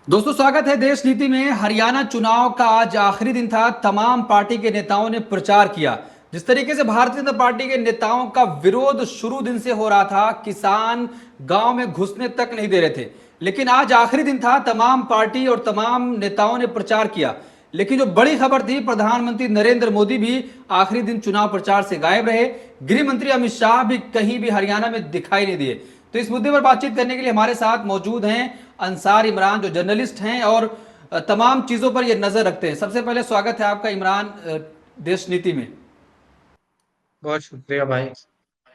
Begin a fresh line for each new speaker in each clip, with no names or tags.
दोस्तों, स्वागत है देश नीति में। हरियाणा चुनाव का आज आखिरी दिन था। तमाम पार्टी के नेताओं ने प्रचार किया। जिस तरीके से भारतीय जनता पार्टी के नेताओं का विरोध शुरू दिन से हो रहा था, किसान गांव में घुसने तक नहीं दे रहे थे, लेकिन आज आखिरी दिन था। तमाम पार्टी और तमाम नेताओं ने प्रचार किया, लेकिन जो बड़ी खबर थी, प्रधानमंत्री नरेंद्र मोदी भी आखिरी दिन चुनाव प्रचार से गायब रहे। गृह मंत्री अमित शाह भी कहीं भी हरियाणा में दिखाई नहीं दिए। तो इस मुद्दे पर बातचीत करने के लिए हमारे साथ मौजूद हैं अंसार इमरान, जो जर्नलिस्ट हैं और तमाम चीजों पर ये नजर रखते हैं। सबसे पहले स्वागत है आपका इमरान, देश नीति में।
बहुत शुक्रिया भाई।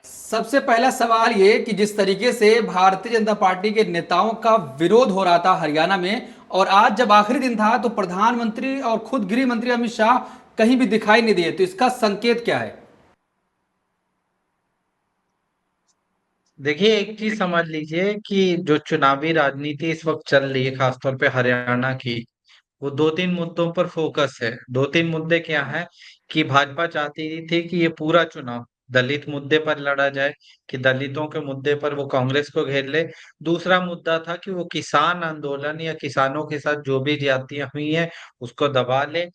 सबसे पहला सवाल ये कि जिस तरीके से भारतीय जनता पार्टी के नेताओं का विरोध हो रहा था हरियाणा में, और आज जब आखिरी दिन था तो प्रधानमंत्री और खुद गृह मंत्री अमित शाह कहीं भी दिखाई नहीं दिए, तो इसका संकेत क्या है?
देखिए, एक चीज समझ लीजिए कि जो चुनावी राजनीति इस वक्त चल रही है, खासतौर पे हरियाणा की, वो दो तीन मुद्दों पर फोकस है। दो तीन मुद्दे क्या है कि भाजपा चाहती थी कि ये पूरा चुनाव दलित मुद्दे पर लड़ा जाए, कि दलितों के मुद्दे पर वो कांग्रेस को घेर ले। दूसरा मुद्दा था कि वो किसान आंदोलन या किसानों के साथ जो भी ज्यादतियां हुई हैं उसको दबा ले।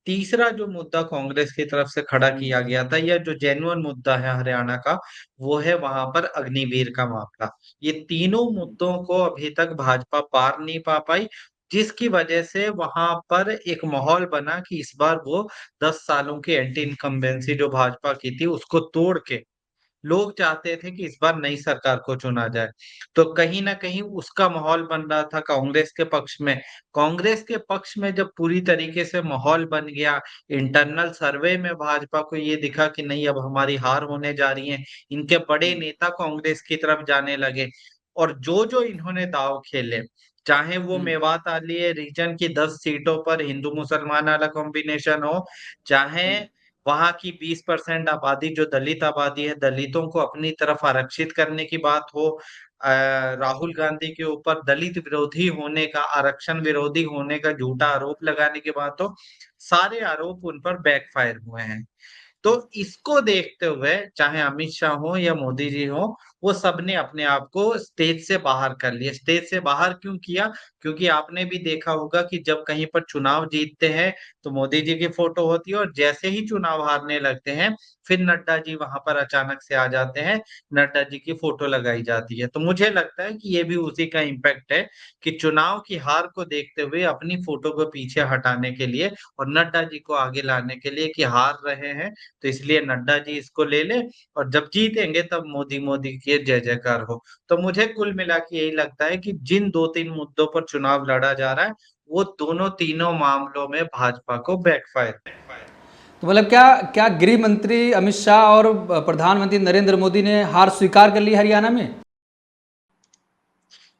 तीसरा जो मुद्दा कांग्रेस की तरफ से खड़ा किया गया था, या जो जेन्युइन मुद्दा है हरियाणा का, वो है वहां पर अग्निवीर का मामला। ये तीनों मुद्दों को अभी तक भाजपा पार नहीं पा पाई, जिसकी वजह से वहां पर एक माहौल बना कि इस बार वो 10 सालों की एंटी इनकम्बेंसी जो भाजपा की थी उसको तोड़ के लोग चाहते थे कि इस बार नई सरकार को चुना जाए। तो कहीं ना कहीं उसका माहौल बन रहा था कांग्रेस के पक्ष में। कांग्रेस के पक्ष में जब पूरी तरीके से माहौल बन गया, इंटरनल सर्वे में भाजपा को ये दिखा कि नहीं, अब हमारी हार होने जा रही है, इनके बड़े नेता कांग्रेस की तरफ जाने लगे। और जो जो इन्होंने दाव खेले, चाहे वो
हम्म।
मेवात वाली रीजन की 10 सीटों पर हिंदू मुसलमान वाला कॉम्बिनेशन हो, चाहे
हम्म।
वहां की 20% आबादी जो दलित आबादी है, दलितों को अपनी तरफ आरक्षित करने की बात हो, राहुल गांधी के ऊपर दलित विरोधी होने का, आरक्षण विरोधी होने का झूठा आरोप लगाने की बात हो, सारे आरोप उन पर बैकफायर हुए हैं। तो इसको देखते हुए चाहे अमित शाह हो या मोदी जी हो, वो सबने अपने आप को स्टेज से बाहर कर लिया। स्टेज से बाहर क्यों किया? क्योंकि आपने भी देखा होगा कि जब कहीं पर चुनाव जीतते हैं तो मोदी जी की फोटो होती है, और जैसे ही चुनाव हारने लगते हैं फिर नड्डा जी वहां पर अचानक से आ जाते हैं, नड्डा जी की फोटो लगाई जाती है। तो मुझे लगता है कि ये भी उसी का इम्पैक्ट है कि चुनाव की हार को देखते हुए अपनी फोटो को पीछे हटाने के लिए और नड्डा जी को आगे लाने के लिए कि हार रहे हैं, तो इसलिए नड्डा जी इसको ले ले, और जब जीतेंगे तब मोदी मोदी की जय जयकार हो। तो मुझे कुल मिला के यही लगता है कि जिन दो तीन मुद्दों पर चुनाव लड़ा जा रहा है, वो दोनों तीनों मामलों में भाजपा को बैकफायर।
तो मतलब क्या क्या गृह मंत्री अमित शाह और प्रधानमंत्री नरेंद्र मोदी ने हार स्वीकार कर ली हरियाणा में?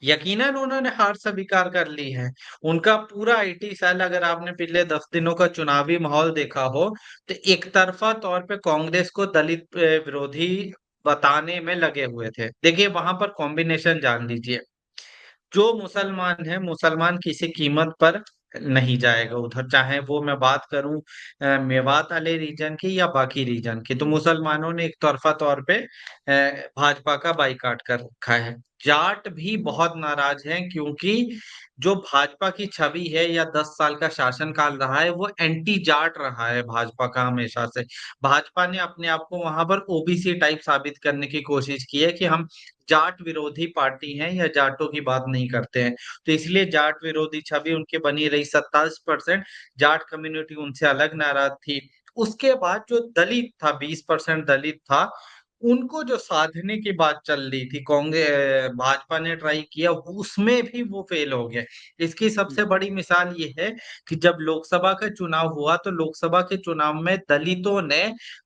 यकीनन उन्होंने हार स्वीकार कर ली है। उनका पूरा 80 साल, अगर आपने पिछले 10 दिनों का चुनावी माहौल देखा हो, तो एक तरफा तौर पे कांग्रेस को दलित विरोधी बताने में लगे हुए थे। देखिए, वहां पर कॉम्बिनेशन जान लीजिए। जो मुसलमान है, मुसलमान किसी कीमत पर नहीं जाएगा उधर, चाहे वो मैं बात करूं मेवात वाले रीजन की या बाकी रीजन की। तो मुसलमानों ने एक तरफा तौर पे भाजपा का बाइकाट कर रखा है। जाट भी बहुत नाराज हैं, क्योंकि जो भाजपा की छवि है या 10 साल का शासनकाल रहा है, वो एंटी जाट रहा है भाजपा का हमेशा से। भाजपा ने अपने आप को वहां पर ओबीसी टाइप साबित करने की कोशिश की है कि हम जाट विरोधी पार्टी हैं या जाटों की बात नहीं करते हैं। तो इसलिए जाट विरोधी छवि उनकी बनी रही। 27% जाट कम्युनिटी उनसे अलग नाराज थी। उसके बाद जो दलित था, 20% दलित था, उनको जो साधने की बात चल रही थी, कांग्रेस भाजपा ने ट्राई किया, उसमें भी वो फेल हो गए। इसकी सबसे बड़ी मिसाल ये है कि जब लोकसभा का चुनाव हुआ, तो लोकसभा के चुनाव में दलितों ने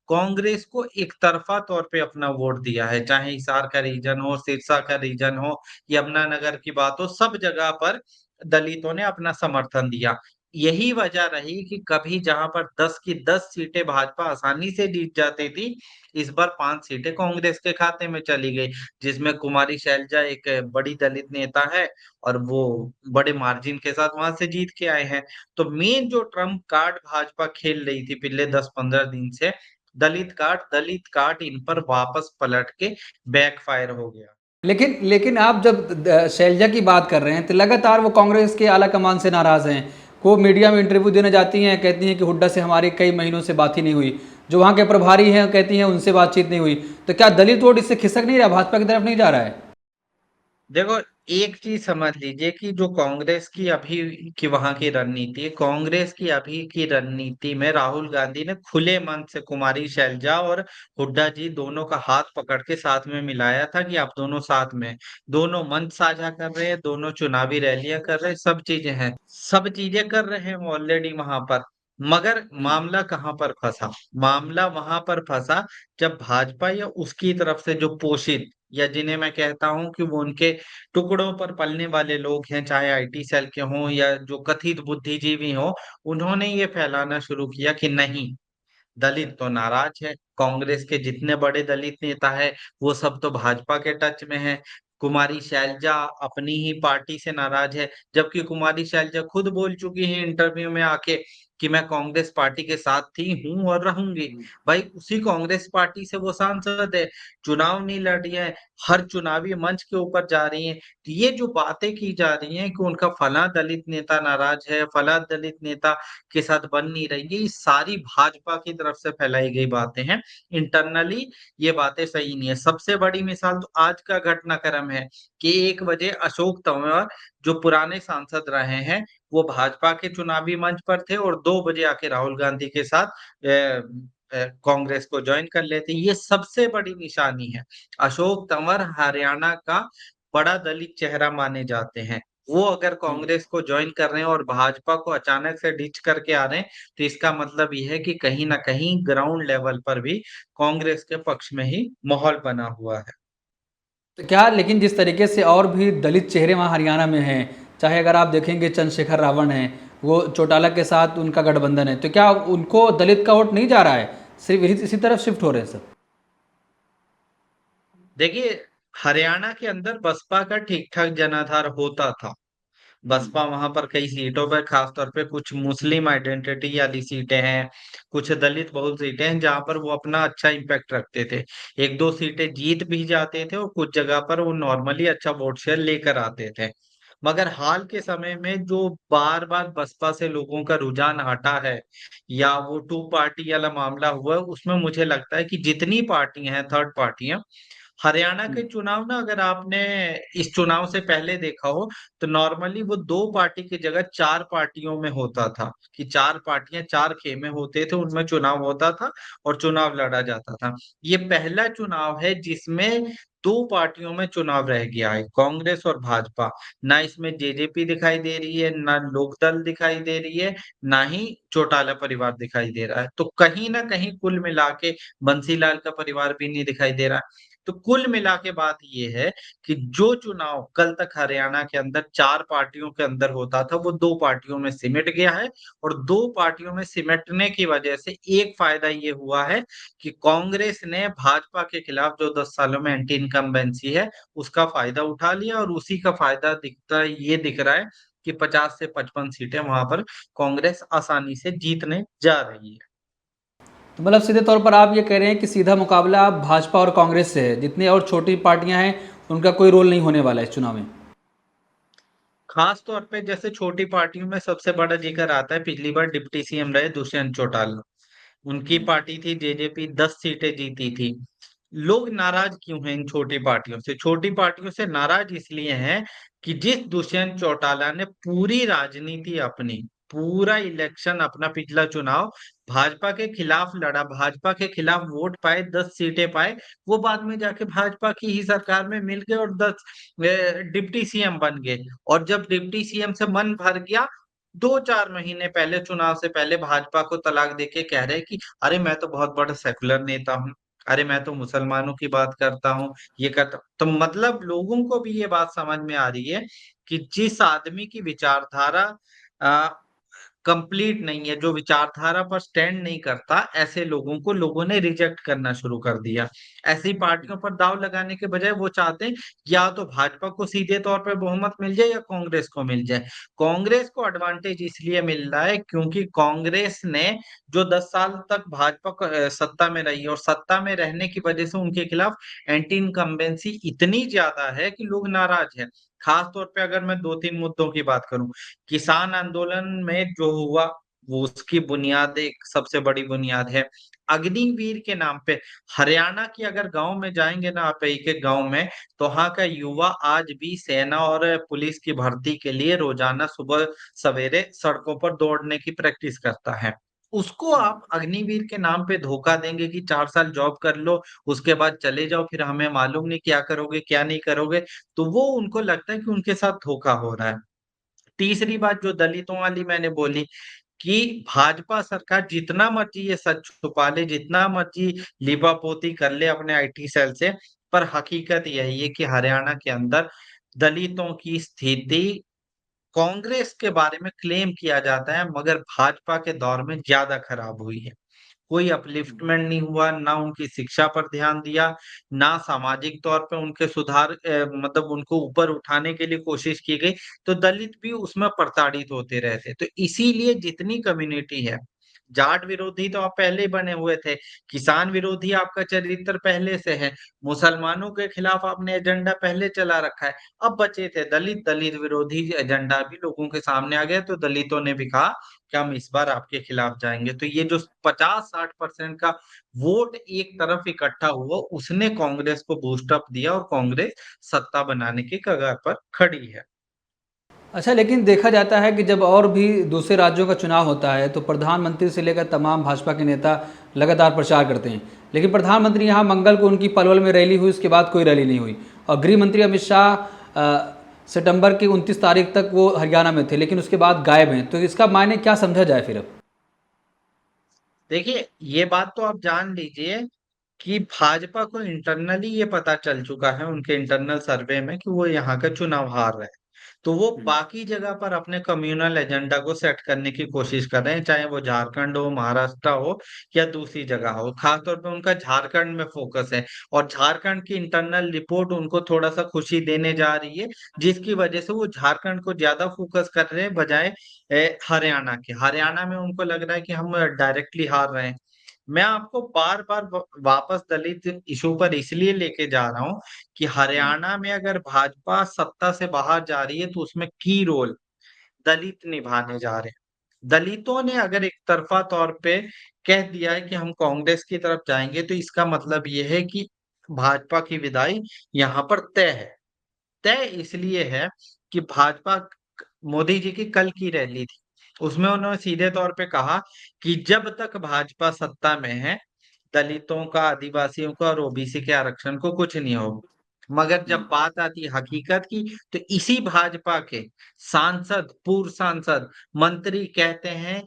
कांग्रेस को एक तरफा तौर पे अपना वोट दिया है, चाहे हिसार का रीजन हो, सिरसा का रीजन हो, यमुनानगर की बात हो, सब जगह पर दलितों ने अपना समर्थन दिया। यही वजह रही कि कभी जहां पर 10 की 10 सीटें भाजपा आसानी से जीत जाती थी, इस बार 5 सीटें कांग्रेस के खाते में चली गई, जिसमें कुमारी शैलजा एक बड़ी दलित नेता है, और वो बड़े मार्जिन के साथ वहां से जीत के आए हैं। तो मेन जो ट्रम्प कार्ड भाजपा खेल रही थी पिछले 10-15 दिन से, दलित कार्ड इन पर वापस पलट के बैकफायर हो गया।
लेकिन लेकिन आप जब शैलजा की बात कर रहे हैं तो लगातार वो कांग्रेस के आला कमान से नाराज हैं। वो मीडिया में इंटरव्यू देने जाती हैं, कहती हैं कि हुड्डा से हमारी कई महीनों से बात ही नहीं हुई। जो वहाँ के प्रभारी हैं कहती हैं उनसे बातचीत नहीं हुई। तो क्या दलित वोट इससे खिसक नहीं रहा, भाजपा की तरफ नहीं जा रहा है?
देखो, एक चीज समझ लीजिए कि जो कांग्रेस की अभी की वहां की रणनीति है, कांग्रेस की अभी की रणनीति में राहुल गांधी ने खुले मन से कुमारी शैलजा और हुड्डा जी दोनों का हाथ पकड़ के साथ में मिलाया था कि आप दोनों साथ में, दोनों मंच साझा कर रहे हैं, दोनों चुनावी रैलियां कर रहे हैं, सब चीजें हैं, सब चीजें कर रहे हैं ऑलरेडी वहां पर। मगर मामला कहाँ पर फंसा? मामला वहां पर फंसा जब भाजपा या उसकी तरफ से जो पोषित, या जिन्हें मैं कहता हूं कि वो उनके टुकड़ों पर पलने वाले लोग हैं, चाहे आईटी सेल के हों या जो कथित बुद्धिजीवी हों, उन्होंने ये फैलाना शुरू किया कि नहीं, दलित तो नाराज है, कांग्रेस के जितने बड़े दलित नेता है वो सब तो भाजपा के टच में है। कुमारी शैलजा अपनी ही पार्टी से नाराज है, जबकि कुमारी शैलजा खुद बोल चुकी है इंटरव्यू में आके कि मैं कांग्रेस पार्टी के साथ थी, हूं और रहूंगी। भाई उसी कांग्रेस पार्टी से वो सांसद है, चुनाव नहीं लड़ रही है, हर चुनावी मंच के ऊपर जा रही है। तो ये जो बातें की जा रही हैं कि उनका फला दलित नेता नाराज है, फला दलित नेता के साथ बन नहीं रही है, ये सारी भाजपा की तरफ से फैलाई गई बातें हैं। इंटरनली ये बातें सही नहीं है। सबसे बड़ी मिसाल तो आज का घटनाक्रम है कि 1 बजे अशोक तंवर जो पुराने सांसद रहे हैं, वो भाजपा के चुनावी मंच पर थे और 2 बजे आके राहुल गांधी के साथ कांग्रेस को ज्वाइन कर लेते। ये सबसे बड़ी निशानी है। अशोक तंवर हरियाणा का बड़ा दलित चेहरा माने जाते हैं। वो अगर कांग्रेस को ज्वाइन कर रहे हैं और भाजपा को अचानक से डिच करके आ रहे हैं, तो इसका मतलब ये है कि कहीं न कहीं ग्राउंड लेवल पर भी कांग्रेस के पक्ष में ही माहौल बना हुआ है।
तो क्या, लेकिन जिस तरीके से और भी दलित चेहरे वहाँ हरियाणा में हैं, चाहे अगर आप देखेंगे चंद्रशेखर रावण हैं, वो चौटाला के साथ उनका गठबंधन है, तो क्या उनको दलित का वोट नहीं जा रहा है, सिर्फ इसी तरफ शिफ्ट हो रहे हैं सब?
देखिए, हरियाणा के अंदर बसपा का ठीक-ठाक जनाधार होता था। बसपा वहां पर कई सीटों पर, खासतौर पे कुछ मुस्लिम आइडेंटिटी वाली सीटें हैं, कुछ दलित बहुल सीटें हैं जहां पर वो अपना अच्छा इम्पैक्ट रखते थे। 1-2 सीटें जीत भी जाते थे और कुछ जगह पर वो नॉर्मली अच्छा वोट शेयर लेकर आते थे। मगर हाल के समय में जो बार-बार बसपा से लोगों का रुझान हटा है या वो टू पार्टी वाला मामला हुआ है, उसमें मुझे लगता है कि जितनी पार्टियां हैं, थर्ड पार्टियां, हरियाणा के चुनाव ना, अगर आपने इस चुनाव से पहले देखा हो, तो नॉर्मली वो 2 पार्टी की जगह 4 पार्टियों में होता था कि 4 पार्टियां, 4 खेमे होते थे, उनमें चुनाव होता था और चुनाव लड़ा जाता था। ये पहला चुनाव है जिसमें 2 पार्टियों में चुनाव रह गया है, कांग्रेस और भाजपा। ना इसमें जेजेपी दिखाई दे रही है, ना लोकदल दिखाई दे रही है, ना ही चौटाला परिवार दिखाई दे रहा है। तो कहीं न कहीं कुल मिला के बंसीलाल का परिवार भी नहीं दिखाई दे रहा है। तो कुल मिला के बात ये है कि जो चुनाव कल तक हरियाणा के अंदर 4 पार्टियों के अंदर होता था, वो 2 पार्टियों में सिमट गया है और 2 पार्टियों में सिमटने की वजह से एक फायदा ये हुआ है कि कांग्रेस ने भाजपा के खिलाफ जो 10 सालों में एंटी इनकम्बेंसी है, उसका फायदा उठा लिया और उसी का फायदा दिख रहा है कि 50 से 55 सीटें वहां पर कांग्रेस आसानी से जीतने जा रही है।
तो मतलब सीधे तौर पर आप ये कह रहे हैं कि सीधा मुकाबला भाजपा और कांग्रेस से है, जितनी और छोटी पार्टियां हैं उनका कोई रोल नहीं होने वाला है इस चुनाव में?
खास तौर पे जैसे छोटी पार्टियों में सबसे बड़ा जिक्र आता है, पिछली बार डिप्टी सीएम रहे दुष्यंत चौटाला। उनकी पार्टी थी जेजेपी, 10 सीटें जीती थी। लोग नाराज क्यों हैं इन छोटी पार्टियों से? छोटी पार्टियों से नाराज इसलिए हैं कि जिस दुष्यंत चौटाला ने पूरी राजनीति अपनी, पूरा इलेक्शन अपना, पिछला चुनाव भाजपा के खिलाफ लड़ा, भाजपा के खिलाफ वोट पाए, 10 सीटें पाए, वो बाद में जाके भाजपा की ही सरकार में मिल गए और 10 डिप्टी सीएम बन गए। और जब डिप्टी सीएम से मन भर गया, 2-4 महीने पहले, चुनाव से पहले, भाजपा को तलाक देके कह रहे कि अरे मैं तो बहुत बड़ा सेकुलर नेता हूँ, अरे मैं तो मुसलमानों की बात करता हूँ, ये करता। तो मतलब लोगों को भी ये बात समझ में आ रही है कि जिस आदमी की विचारधारा कंप्लीट नहीं है, जो विचारधारा पर स्टैंड नहीं करता, ऐसे लोगों को लोगों ने रिजेक्ट करना शुरू कर दिया। ऐसी पार्टियों पर दाव लगाने के बजाय वो चाहते हैं या तो भाजपा को सीधे तौर पे बहुमत मिल जाए या कांग्रेस को मिल जाए। कांग्रेस को एडवांटेज इसलिए मिल रहा है क्योंकि कांग्रेस ने जो 10 साल तक भाजपा सत्ता में रही, और सत्ता में रहने की वजह से उनके खिलाफ एंटी इनकम्बेंसी इतनी ज्यादा है कि लोग नाराज हैं। खास तौर पे अगर मैं 2-3 मुद्दों की बात करूं, किसान आंदोलन में जो हुआ, वो उसकी बुनियाद, एक सबसे बड़ी बुनियाद है अग्निवीर के नाम पे। हरियाणा की अगर गांव में जाएंगे ना आप, एक एक गांव में, तो वहां का युवा आज भी सेना और पुलिस की भर्ती के लिए रोजाना सुबह सवेरे सड़कों पर दौड़ने की प्रैक्टिस करता है। उसको आप अग्निवीर के नाम पे धोखा देंगे कि 4 साल जॉब कर लो, उसके बाद चले जाओ, फिर हमें मालूम नहीं क्या करोगे क्या नहीं करोगे, तो वो उनको लगता है कि उनके साथ धोखा हो रहा है। तीसरी बात जो दलितों वाली मैंने बोली, कि भाजपा सरकार जितना मर्जी ये सच छुपा ले, जितना मर्जी लिपापोती कर ले अपने आईटी सेल से, पर हकीकत यही है कि हरियाणा के अंदर दलितों की स्थिति कांग्रेस के बारे में क्लेम किया जाता है, मगर भाजपा के दौर में ज्यादा खराब हुई है। कोई अपलिफ्टमेंट नहीं हुआ, ना उनकी शिक्षा पर ध्यान दिया, ना सामाजिक तौर पे उनके सुधार, मतलब उनको ऊपर उठाने के लिए कोशिश की गई, तो दलित भी उसमें प्रताड़ित होते रहते। तो इसीलिए जितनी कम्युनिटी है, जाट विरोधी तो आप पहले ही बने हुए थे, किसान विरोधी आपका चरित्र पहले से है, मुसलमानों के खिलाफ आपने एजेंडा पहले चला रखा है, अब बचे थे दलित, दलित विरोधी एजेंडा भी लोगों के सामने आ गया, तो दलितों ने भी कहा कि हम इस बार आपके खिलाफ जाएंगे। तो ये जो 50-60% का वोट एक तरफ इकट्ठा हुआ, उसने कांग्रेस को बूस्ट अप दिया और कांग्रेस सत्ता बनाने की कगार पर खड़ी है।
अच्छा, लेकिन देखा जाता है कि जब और भी दूसरे राज्यों का चुनाव होता है तो प्रधानमंत्री से लेकर तमाम भाजपा के नेता लगातार प्रचार करते हैं, लेकिन प्रधानमंत्री यहाँ मंगल को उनकी पलवल में रैली हुई, उसके बाद कोई रैली नहीं हुई। और गृह मंत्री अमित शाह सितंबर की 29 तारीख तक वो हरियाणा में थे, लेकिन उसके बाद गायब हैं। तो इसका मायने क्या समझा जाए फिर अब?
देखिए, ये बात तो आप जान लीजिए कि भाजपा को इंटरनली ये पता चल चुका है उनके इंटरनल सर्वे में कि वो यहाँ का चुनाव हार रहे हैं। तो वो बाकी जगह पर अपने कम्युनल एजेंडा को सेट करने की कोशिश कर रहे हैं, चाहे वो झारखंड हो, महाराष्ट्र हो या दूसरी जगह हो। खासतौर पे उनका झारखंड में फोकस है, और झारखंड की इंटरनल रिपोर्ट उनको थोड़ा सा खुशी देने जा रही है, जिसकी वजह से वो झारखंड को ज्यादा फोकस कर रहे हैं बजाय हरियाणा के। हरियाणा में उनको लग रहा है कि हम डायरेक्टली हार रहे हैं। मैं आपको बार बार वापस दलित इशू पर इसलिए लेके जा रहा हूँ कि हरियाणा में अगर भाजपा सत्ता से बाहर जा रही है, तो उसमें की रोल दलित निभाने जा रहे हैं। दलितों ने अगर एक तरफा तौर पे कह दिया है कि हम कांग्रेस की तरफ जाएंगे, तो इसका मतलब ये है कि भाजपा की विदाई यहाँ पर तय है। तय इसलिए है कि मोदी जी की कल की रैली थी, उसमें उन्होंने सीधे तौर पे कहा कि जब तक भाजपा सत्ता में है, दलितों का, आदिवासियों का और ओबीसी के आरक्षण को कुछ नहीं होगा। मगर जब बात आती है हकीकत की, तो इसी भाजपा के सांसद, पूर्व सांसद, मंत्री कहते हैं,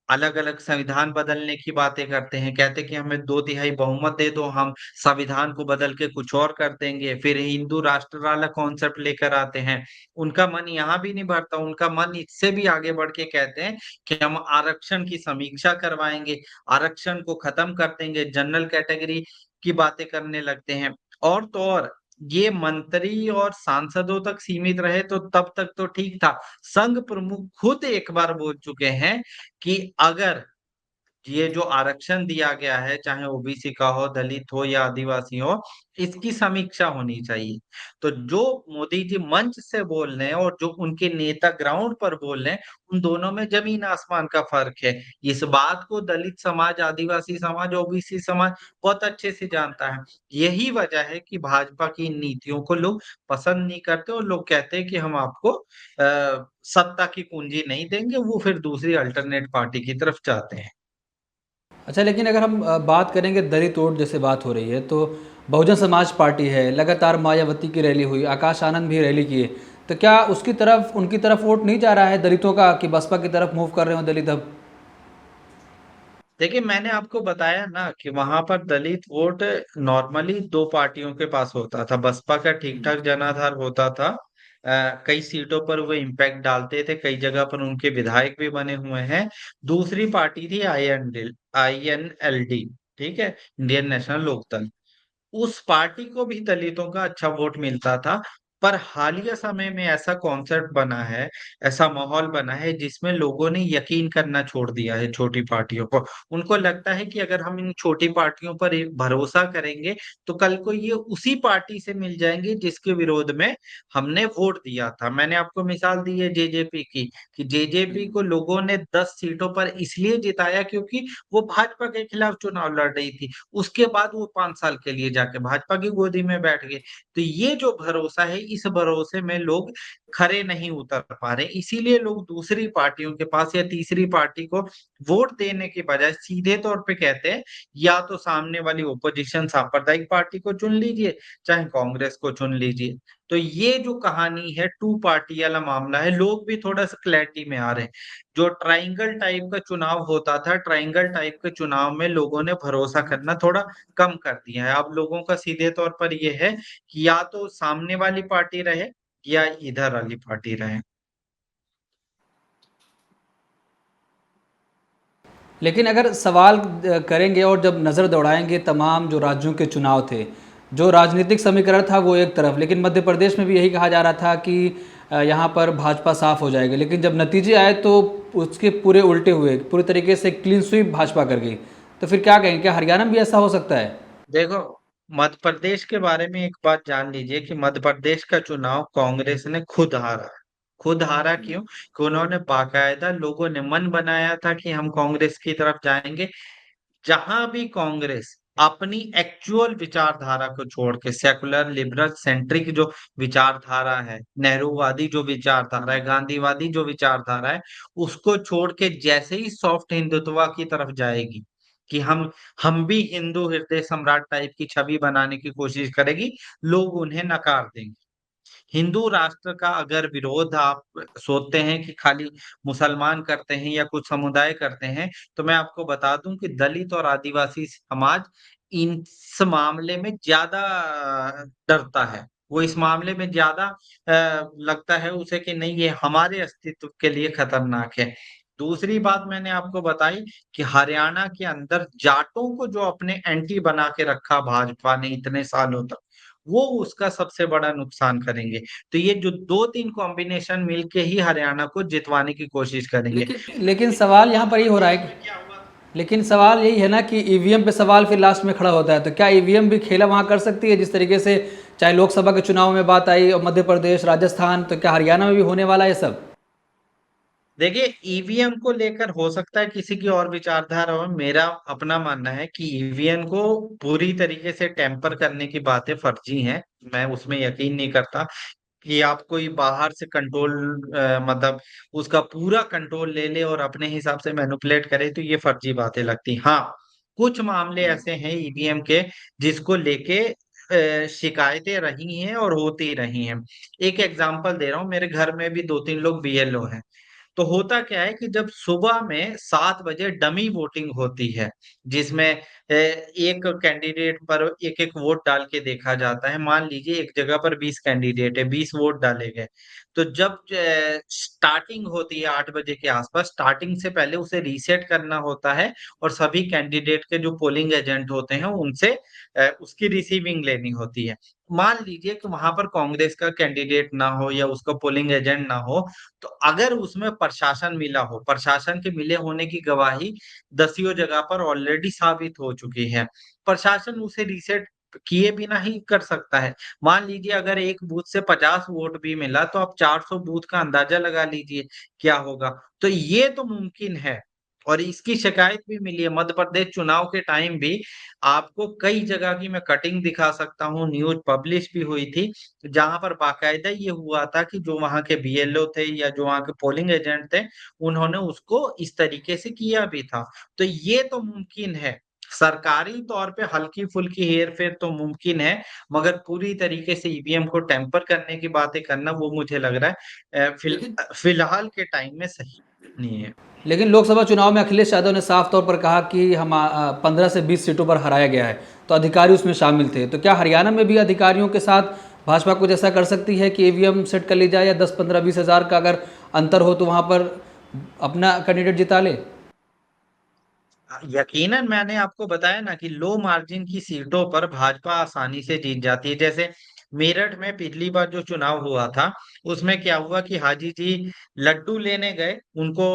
अलग अलग संविधान बदलने की बातें करते हैं, कहते हैं कि हमें 2/3 बहुमत दे दो, हम संविधान को बदल के कुछ और कर देंगे। फिर हिंदू राष्ट्र वाला कॉन्सेप्ट लेकर आते हैं। उनका मन यहाँ भी नहीं भरता, उनका मन इससे भी आगे बढ़ के कहते हैं कि हम आरक्षण की समीक्षा करवाएंगे, आरक्षण को खत्म कर देंगे, जनरल कैटेगरी की बातें करने लगते हैं। और तो और, ये मंत्री और सांसदों तक सीमित रहे तो तब तक तो ठीक था। संघ प्रमुख खुद एक बार बोल चुके हैं कि अगर ये जो आरक्षण दिया गया है, चाहे ओबीसी का हो, दलित हो या आदिवासी हो, इसकी समीक्षा होनी चाहिए। तो जो मोदी जी मंच से बोल रहे हैं और जो उनके नेता ग्राउंड पर बोल रहे हैं, उन दोनों में जमीन आसमान का फर्क है। इस बात को दलित समाज, आदिवासी समाज, ओबीसी समाज बहुत अच्छे से जानता है। यही वजह है कि भाजपा की इन नीतियों को लोग पसंद नहीं करते, और लोग कहते हैं कि हम आपको सत्ता की कुंजी नहीं देंगे, वो फिर दूसरी अल्टरनेट पार्टी की तरफ जाते हैं।
अच्छा, लेकिन अगर हम बात करेंगे दलित वोट जैसे बात हो रही है, तो बहुजन समाज पार्टी है, लगातार मायावती की रैली हुई, आकाश आनंद भी रैली किए, तो क्या उसकी तरफ, उनकी तरफ वोट नहीं जा रहा है दलितों का, कि बसपा की तरफ मूव कर रहे हो दलित अब?
देखिए, मैंने आपको बताया ना कि वहां पर दलित वोट नॉर्मली दो पार्टियों के पास होता था, बसपा का ठीक ठाक जनाधार होता था, कई सीटों पर वो इम्पैक्ट डालते थे, कई जगह पर उनके विधायक भी बने हुए हैं। दूसरी पार्टी थी आईएनएलडी, ठीक है, इंडियन नेशनल लोकदल। उस पार्टी को भी दलितों का अच्छा वोट मिलता था। पर हालिया समय में ऐसा कॉन्सेप्ट बना है, ऐसा माहौल बना है जिसमें लोगों ने यकीन करना छोड़ दिया है छोटी पार्टियों को। उनको लगता है कि अगर हम इन छोटी पार्टियों पर भरोसा करेंगे तो कल को ये उसी पार्टी से मिल जाएंगे जिसके विरोध में हमने वोट दिया था। मैंने आपको मिसाल दी है जेजेपी की, कि जेजेपी को लोगों ने 10 सीटों पर इसलिए जिताया क्योंकि वो भाजपा के खिलाफ चुनाव लड़ रही थी। उसके बाद वो 5 साल के लिए जाके भाजपा की गोदी में बैठ गए। तो ये जो भरोसा है, इस भरोसे में लोग खरे नहीं उतर पा रहे। इसीलिए लोग दूसरी पार्टियों के पास या तीसरी पार्टी को वोट देने के बजाय सीधे तौर पे कहते हैं, या तो सामने वाली ओपोजिशन सांप्रदायिक पार्टी को चुन लीजिए, चाहे कांग्रेस को चुन लीजिए। तो ये जो कहानी है, टू पार्टी वाला मामला है, लोग भी थोड़ा-सा क्लैरिटी में आ रहे हैं। जो ट्रायंगल टाइप का चुनाव होता था, ट्रायंगल टाइप के चुनाव में लोगों ने भरोसा करना थोड़ा कम कर दिया है। अब लोगों का सीधे तौर पर ये है कि या तो सामने वाली पार्टी रहे या इधर वाली पार्टी रहे।
लेकिन अगर सवाल करेंगे और जब नज़र दौड़ाएंगे तमाम जो राज्यों के चुनाव थे, जो राजनीतिक समीकरण था वो एक तरफ, लेकिन मध्य प्रदेश में भी यही कहा जा रहा था कि यहाँ पर भाजपा साफ हो जाएगी, लेकिन जब नतीजे आए तो उसके पूरे उल्टे हुए, पूरी तरीके से क्लीन स्वीप भाजपा कर गई। तो फिर क्या कहेंगे, क्या हरियाणा में भी ऐसा हो सकता है?
देखो, मध्य प्रदेश के बारे में एक बात जान लीजिए कि मध्य प्रदेश का चुनाव कांग्रेस ने खुद हारा है। खुद हारा क्यों? कि उन्होंने बाकायदा, लोगों ने मन बनाया था कि हम कांग्रेस की तरफ जाएंगे। जहां भी कांग्रेस अपनी एक्चुअल विचारधारा को छोड़ के, सेकुलर लिबरल सेंट्रिक जो विचारधारा है, नेहरूवादी जो विचारधारा है, गांधीवादी जो विचारधारा है, उसको छोड़ के जैसे ही सॉफ्ट हिंदुत्व की तरफ जाएगी, कि हम भी हिंदू हृदय सम्राट टाइप की छवि बनाने की कोशिश करेगी, लोग उन्हें नकार देंगे। हिंदू राष्ट्र का अगर विरोध आप सोचते हैं कि खाली मुसलमान करते हैं या कुछ समुदाय करते हैं, तो मैं आपको बता दूं कि दलित और आदिवासी समाज इस मामले में ज्यादा डरता है। वो इस मामले में ज्यादा लगता है उसे कि नहीं, ये हमारे अस्तित्व के लिए खतरनाक है। दूसरी बात मैंने आपको बताई कि हरियाणा के अंदर जाटों को जो अपने एंटी बना के रखा भाजपा ने इतने सालों तक, वो उसका सबसे बड़ा नुकसान करेंगे। तो ये जो 2-3 कॉम्बिनेशन मिलके ही हरियाणा को जितवाने की कोशिश करेंगे।
लेकिन सवाल यहाँ पर ये हो रहा है
में क्या हुआ?
लेकिन सवाल यही है ना कि ईवीएम पे सवाल फिर लास्ट में खड़ा होता है, तो क्या ईवीएम भी खेला वहाँ कर सकती है जिस तरीके से चाहे लोकसभा के चुनाव में बात आई और मध्य प्रदेश, राजस्थान, तो क्या हरियाणा में भी होने वाला है ये सब?
देखिए, ईवीएम को लेकर हो सकता है किसी की और विचारधारा हो। मेरा अपना मानना है कि ईवीएम को पूरी तरीके से टेम्पर करने की बातें फर्जी हैं। मैं उसमें यकीन नहीं करता कि आप कोई बाहर से कंट्रोल, मतलब उसका पूरा कंट्रोल ले ले और अपने हिसाब से मैनिपुलेट करे, तो ये फर्जी बातें लगती। हाँ, कुछ मामले ऐसे हैं ईवीएम के जिसको लेके शिकायतें रही हैं और होती रही हैं। एक एग्जांपल दे रहा हूँ, मेरे घर में भी 2-3 लोग बीएलओ हैं। तो होता क्या है कि जब सुबह में 7 बजे डमी वोटिंग होती है, जिसमें एक कैंडिडेट पर एक-एक वोट डाल के देखा जाता है। मान लीजिए एक जगह पर 20 कैंडिडेट है, 20 वोट डाले गए। तो जब स्टार्टिंग होती है 8 बजे के आसपास, स्टार्टिंग से पहले उसे रीसेट करना होता है और सभी कैंडिडेट के जो पोलिंग एजेंट होते हैं उनसे उसकी रिसीविंग लेनी होती है। मान लीजिए कि वहां पर कांग्रेस का कैंडिडेट ना हो या उसका पोलिंग एजेंट ना हो, तो अगर उसमें प्रशासन मिला हो, प्रशासन के मिले होने की गवाही दसियों जगह पर ऑलरेडी साबित हो चुकी है। प्रशासन उसे रीसेट किए बिना ही कर सकता है। मान लीजिए अगर एक बूथ से 50 वोट भी मिला तो आप 400 बूथ का अंदाजा लगा लीजिए क्या होगा। तो ये तो मुमकिन है और इसकी शिकायत भी मिली है। मध्य प्रदेश चुनाव के टाइम भी आपको कई जगह की मैं कटिंग दिखा सकता हूँ, न्यूज़ पब्लिश भी हुई थी, जहाँ पर बाकायदा ये हुआ था कि जो वहाँ के बीएलओ थे या जो वहाँ के पोलिंग एजेंट थे, उन्होंने उसको इस तरीके से किया भी था। तो ये तो मुमकिन है। सरकारी तौर पे हल्की-फुल्की हेर-फेर तो मुमकिन है, मगर पूरी तरीके से ईवीएम को टैम्पर करने की बातें करना, वो मुझे लग रहा है
लेकिन
फिलहाल के टाइम में सही नहीं है।
लेकिन लोकसभा चुनाव में अखिलेश यादव ने साफ तौर पर कहा कि हम 15 से 20 सीटों पर हराया गया है, तो अधिकारी उसमें शामिल थे। तो क्या हरियाणा में भी अधिकारियों के साथ भाजपा कुछ ऐसा कर सकती है कि ईवीएम सेट कर ली जाए या 10, 15, 20 हज़ार का अगर अंतर हो तो वहां पर अपना कैंडिडेट जिता ले?
यकीनन मैंने आपको बताया ना कि लो मार्जिन की सीटों पर भाजपा आसानी से जीत जाती है। जैसे मेरठ में पिछली बार जो चुनाव हुआ था, उसमें क्या हुआ कि हाजी जी लड्डू लेने गए, उनको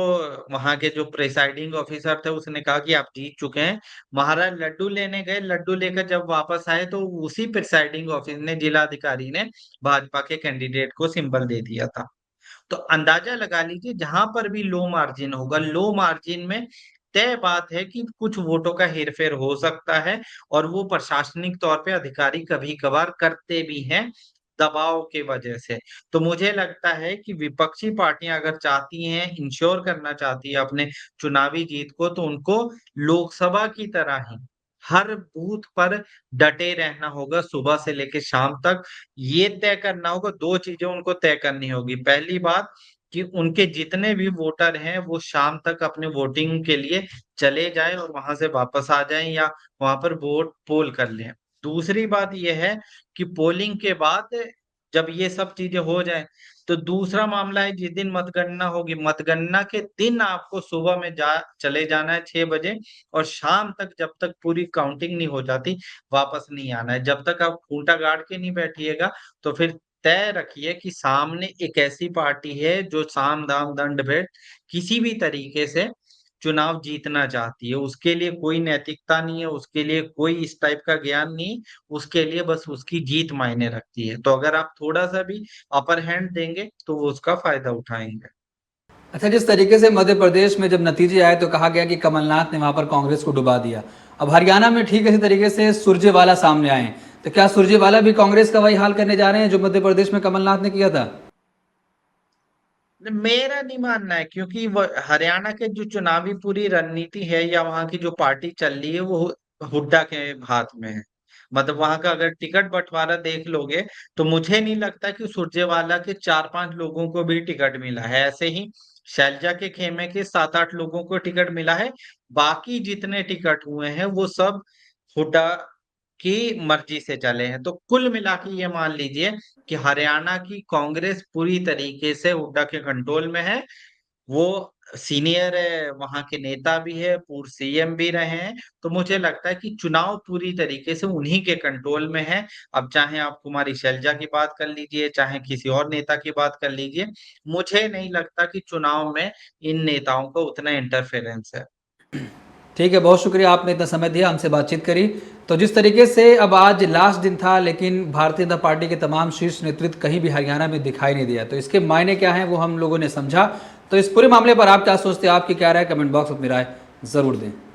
वहां के जो प्रिसाइडिंग ऑफिसर थे उसने कहा कि आप जीत चुके हैं। महाराज लड्डू लेने गए, लड्डू लेकर जब वापस आए तो उसी प्रिसाइडिंग ऑफिस ने, जिलाधिकारी ने भाजपा के कैंडिडेट को सिंबल दे दिया था। तो अंदाजा लगा लीजिए, जहां पर भी लो मार्जिन होगा, लो मार्जिन में तय बात है कि कुछ वोटों का हेरफेर हो सकता है, और वो प्रशासनिक तौर पे अधिकारी कभी कभार करते भी हैं दबाव के वजह से। तो मुझे लगता है कि विपक्षी पार्टियां अगर चाहती हैं, इंश्योर करना चाहती है अपने चुनावी जीत को, तो उनको लोकसभा की तरह ही हर बूथ पर डटे रहना होगा सुबह से लेकर शाम तक। ये तय करना होगा, 2 चीज़ें उनको तय करनी होगी। पहली बात कि उनके जितने भी वोटर हैं वो शाम तक अपने वोटिंग के लिए चले जाएँ और वहां से वापस आ जाएँ, या वहां पर वोट पोल कर लें। दूसरी बात ये है कि पोलिंग के बाद जब ये सब चीजें हो जाएँ, तो दूसरा मामला है जिस दिन मतगणना होगी, मतगणना के दिन आपको सुबह में जा चले जाना है 6 बजे, और शाम तक जब तक पूरी काउंटिंग नहीं हो जाती, वापस नहीं आना है। जब तक आप खूंटा गाड़ के नहीं बैठिएगा, तो फिर तय रखिए कि सामने एक ऐसी पार्टी है जो साम, दाम, दंड, भेद किसी भी तरीके से चुनाव जीतना चाहती है। उसके लिए कोई नैतिकता नहीं है, उसके लिए कोई इस टाइप का ज्ञान नहीं, उसके लिए बस उसकी जीत मायने रखती है। तो अगर आप थोड़ा-सा भी अपर हैंड देंगे, तो वो उसका फ़ायदा उठाएँगे।
अच्छा, जिस तरीके से मध्य प्रदेश में जब नतीजे आए तो कहा गया कि कमलनाथ ने वहां पर कांग्रेस को डुबा दिया। अब हरियाणा में ठीक इसी तरीके से सुरजेवाला सामने आए, तो क्या सुरजेवाला भी कांग्रेस का वही हाल करने जा रहे हैं जो मध्य प्रदेश में कमलनाथ ने किया था?
मेरा नहीं मानना है, क्योंकि वो हरियाणा के जो चुनावी पूरी रणनीति है या वहाँ की जो पार्टी चल रही है, वो हुड्डा के हाथ में है। मतलब वहाँ का अगर टिकट बंटवारा देख लोगे, तो मुझे नहीं लगता कि सुरजेवाला के 4-5 लोगों को भी टिकट मिला है। ऐसे ही शैलजा के खेमे के 7-8 लोगों को टिकट मिला है। बाकी जितने टिकट हुए हैं वो सब हुड्डा की मर्जी से चले हैं। तो कुल मिला के ये मान लीजिए कि हरियाणा की कांग्रेस पूरी तरीके से हुड्डा के कंट्रोल में है। वो सीनियर है, वहाँ के नेता भी है, पूर्व सीएम भी रहे हैं। तो मुझे लगता है कि चुनाव पूरी तरीके से उन्हीं के कंट्रोल में है। अब चाहे आप कुमारी शैलजा की बात कर लीजिए, चाहे किसी और नेता की बात कर लीजिए, मुझे नहीं लगता कि चुनाव में इन नेताओं का उतना इंटरफेरेंस है।
ठीक है, बहुत शुक्रिया, आपने इतना समय दिया, हमसे बातचीत करी। तो जिस तरीके से अब आज लास्ट दिन था, लेकिन भारतीय जनता पार्टी के तमाम शीर्ष नेतृत्व कहीं भी हरियाणा में दिखाई नहीं दिया, तो इसके मायने क्या हैं वो हम लोगों ने समझा। तो इस पूरे मामले पर आप क्या सोचते हैं, आपकी क्या राय, कमेंट बॉक्स में अपनी राय जरूर दें।